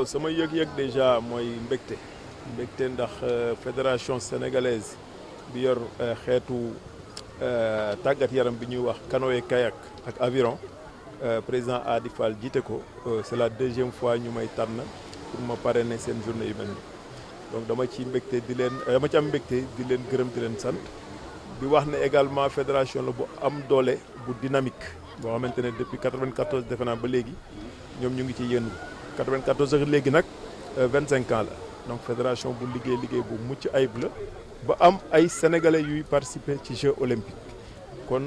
sama yëg-yëg déjà mooy mbégte ndax fédération sénégalaise bi yor xeetu tàggat yaram bi ñuy wax canoë kayak ak aviron président Adi Fall jiite ko c'est la deuxième fois ñu may tànn pour ma parrainer seen journée yu mel nii donc dama ci am mbégte di leen gërëm di leen sant di wax ne également fédération la bu am doole bu dynamique boo xamante ne depuis 94 defe naa ba léegi ñoom ñu ngi ci yëngu 94 ak léegi nag 25 ans la donc fédération bu liggéey bu mucc ayib la ba am ay sénégalais yuy participer ci Jeux olympiques kon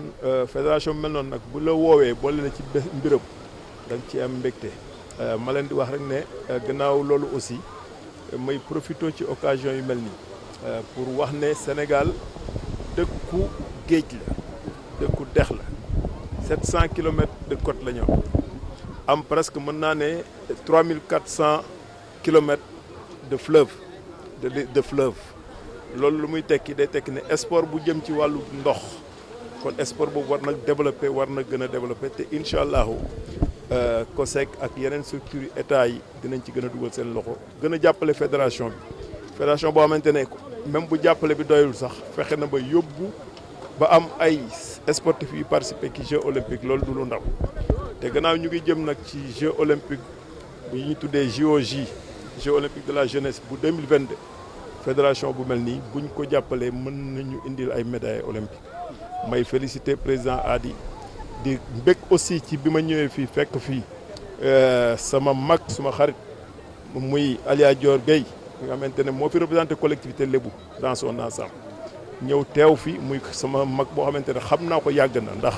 fédération bi mel noonu nag bu la woowee boole na ci mbiram da nga ci am mbégte ma leen di wax rek ne gannaaw loolu aussi may profité ci occasion yu mel nii pour wax ne Sénégal dëkku géej la dëkku dex la 700 kilomètres de côte la ñu am presque mën naa ne 3400 kilomètres de fleuve de fleuve loolu lu muy tekki day tekki ne sport bu jëm ci wàllu ndox kon sport boobu war na développé war na gën a développé te incha allahu COSEC ak yeneen structures yi état yi dinañ ci gën a dugal seen loxo gën a jàppale fédération boo xamante ne même bu jàppale bi doyul sax fexe na ba yóbbu ba am ay sportifs yu participer ci Jeux olympiques loolu du lu ndaw te gannaaw ñu ngi jëm nag ci Jeux olympiques yi ñu tuddee JOJ Jeux olympiques de la jeunesse bu 2022 fédération bu mel nii buñ ko jàppalee mën nañu indil ay médailles olympiques may féliciter président Adi di mbég aussi ci bi ma ñëwee fii fekk fii sama mag suma xarit muy Alia Dior Gueye nga xamante ne moo fi représenté collectivité lébu dans son ensemble ñëw teew fi muy sama mag boo xamante ne xam naa ko yàgg na ndax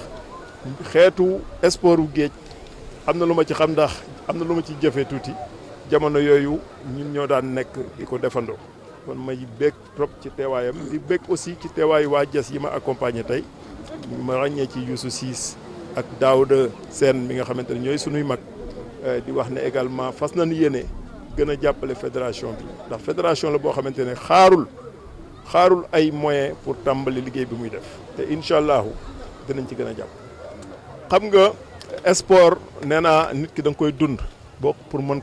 xeetu sport u géej am na lu ma ci xam ndax am na lu ma ci jëfee tuuti jamono yooyu ñun ñoo daan nekk di ko defandoo kon may bég trop ci teewaayam di bég aussi ci teewaayu waa Diass yi ma accompagné tey ma ràññee ci Youssou Ciss ak Daouda Sène mi nga xamante ne ñooy sunuy mag di wax ne également fas nañu yéene gën a jàppale fédération bi ndax fédération la boo xamante ne xaarul ay moyens pour tàmbali liggéey bi muy def te incha allahu dinañ ci gën a jàpp. xam nga sport nee naa nit ki da nga koy dund boo pour mën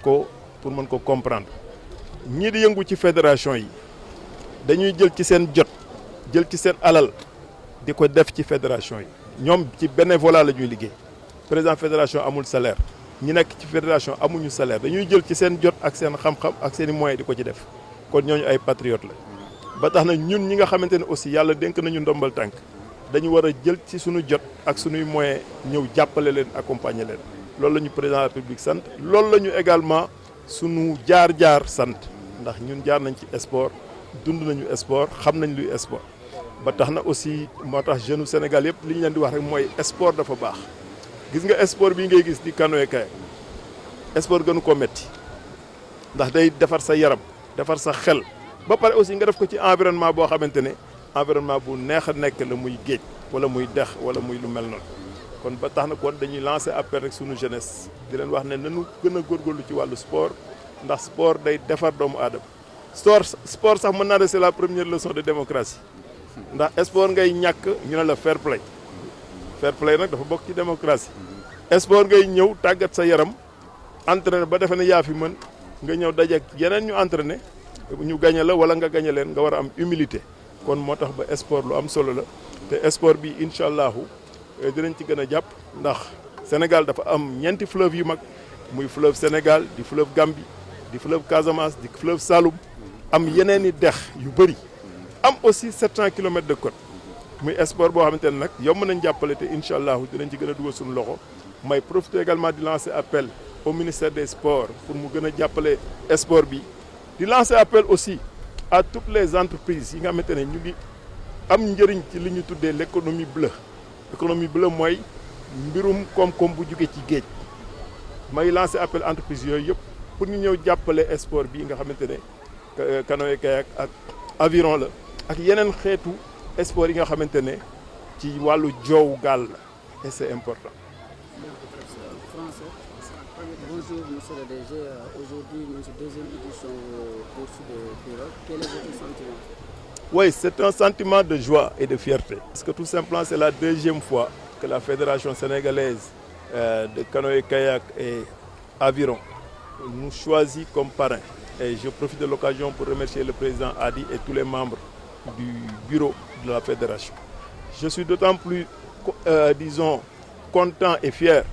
ko comprendre ñii di yëngu ci fédération yi dañuy jël ci seen jot jël ci seen alal di ko def ci fédération yi ñoom ci bénévolat la ñuy liggéey président fédération amul salaire ñi nekk ci fédération amuñu salaire dañuy jël ci seen jot ak seen xam-xam ak seen i moyens di ko ci def kon ñooñu ay patriotes la ba tax na ñun ñi nga xamante ne aussi yàlla dénk nañu ndombal tànk dañu war a jël ci suñu jot ak suñuy moyens ñëw jàppale leen accompagner leen loolu la ñu président de la République sant loolu la ñu également suñu jaar sant ndax ñun jaar nañ ci sport dund nañu sport xam nañ luy sport ba tax na aussi moo tax jeune Sénégal yëpp li ñu leen di wax rek mooy sport dafa baax gis nga sport bii ngay gis di canoë kayak sport gënu ko metti ndax day defar sa yaram defar sa xel ba pare aussi nga def ko ci environnement boo xamante ne environnement bu neex a nekk la muy géej wala muy dex wala muy lu mel noonu kon ba tax na kon dañuy lancer appel rek sunu jeunesse di leen wax ne nañu gën a góorgóorlu ci wàllu sport ndax sport day defar doomu aadama sport sax mën naa ne c'est la première leçon de démocratie ndax sport ngay ñàkk ñu ne la fair play nag dafa bokk ci démocratie sport ngay ñëw tàggat sa yaram entraîné ba defe ne yaa fi mën nga ñëw dajeek yeneen ñu entraîné ñu gañe la wala nga gañe leen nga war a am humilité kon moo tax ba sport lu am solo la te sport bi incha allahu dinañ ci gën a jàpp ndax Sénégal dafa am ñeenti fleuve yu mag muy fleuve Sénégal di fleuve Gambie di fleuve Casamance di fleuve Saloum am yeneen i dex yu bëri am aussi 700 kilomètres de côte muy sport boo xamante ne nag yomb nañ jàppale te incha allahu dinañ ci gën a dugal suñu loxo may profiter également di lancer appel au ministère des sports pour mu gën a jàppale sport bi di lancer appel aussi à toutes les entreprises yi nga xamante ne ñu ngi am njëriñ ci li ñu tuddee l'économie bleue mooy mbirum koom-koom bu jóge ci géej may lancer appel entreprise yooyu yëpp pour ñu ñëw jàppale sport bi nga xamante ne canoë kayak ak aviron la ak yeneen xeetu sport yi nga xamante ne ci wàllu joow gaal la et c'est important. Bonjour monsieur le DG, aujourd'hui nous sommes deuxième édition au Course de pirogue. Quel est votre sentiment? Oui, c'est un sentiment de joie et de fierté. Parce que tout simplement c'est la deuxième fois que la Fédération sénégalaise de canoë kayak et aviron nous choisi comme parrain. Et je profite de l'occasion pour remercier le président Hadi et tous les membres du bureau de la fédération. Je suis d'autant plus, disons, content et fier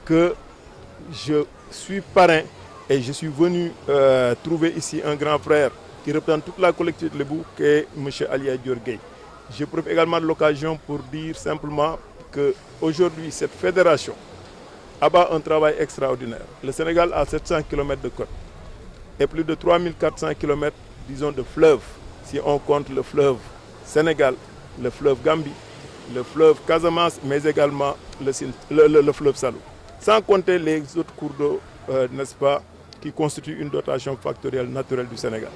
que je suis parrain et je suis venu trouver ici un grand frère qui représente toute la collectivité de Lébou, qui est M. Alia Diorguey. Je profite également de l'occasion pour dire simplement qu'aujourd'hui, cette fédération abat un travail extraordinaire. Le Sénégal a 700 km de côte et plus de 3400 km, disons, de fleuves, si on compte le fleuve Sénégal, le fleuve Gambie, le fleuve Casamance, mais également le fleuve Salou. Sans compter les autres cours d'eau, n'est-ce pas, qui constituent une dotation factorielle naturelle du Sénégal.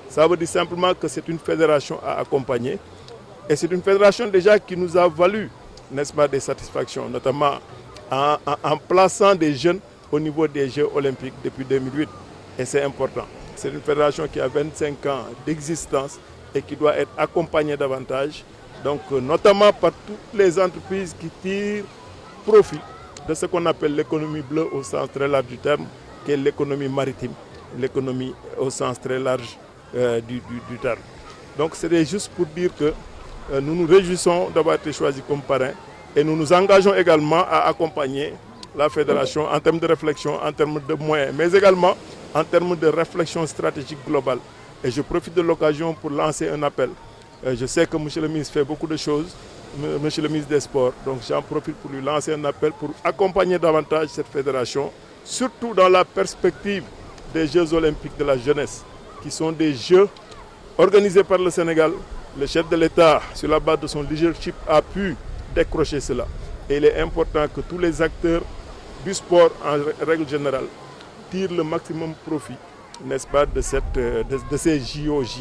Ça veut dire simplement que c'est une fédération à accompagner. Et c'est une fédération déjà qui nous a valu, n'est-ce pas, des satisfactions, notamment en plaçant des jeunes au niveau des Jeux olympiques depuis 2008. Et c'est important. C'est une fédération qui a 25 ans d'existence et qui doit être accompagnée davantage. Donc, notamment par toutes les entreprises qui tirent profit de ce qu'on appelle l'économie bleue au sens très large du terme, qui est l'économie maritime, l'économie au sens très large du terme. Donc, c'est juste pour dire que nous nous réjouissons d'avoir été choisis comme parrain et nous nous engageons également à accompagner la fédération en termes de réflexion, en termes de moyens, mais également en termes de réflexion stratégique globale. Et je profite de l'occasion pour lancer un appel. Je sais que M. le ministre fait beaucoup de choses, M. le ministre des Sports, donc j'en profite pour lui lancer un appel pour accompagner davantage cette fédération, surtout dans la perspective des Jeux olympiques de la jeunesse, qui sont des Jeux organisés par le Sénégal. Le chef de l'État, sur la base de son leadership, a pu décrocher cela. Et il est important que tous les acteurs du sport, en règle générale, tirent le maximum profit, n'est-ce pas, de ces JOJ,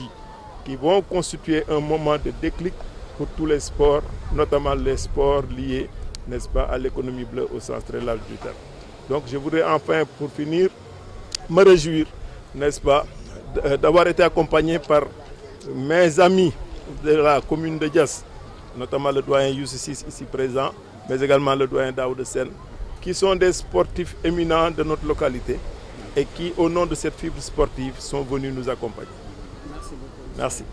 qui vont constituer un moment de déclic pour tous les sports, notamment les sports liés, n'est-ce pas, à l'économie bleue au sens très large du terme. Donc je voudrais enfin, pour finir, me réjouir, n'est-ce pas, d'avoir été accompagné par mes amis de la commune de Diass, notamment le doyen Youssou ici présent, mais également le doyen Daoud Sen, qui sont des sportifs éminents de notre localité et qui, au nom de cette fibre sportive, sont venus nous accompagner. Merci beaucoup. Merci.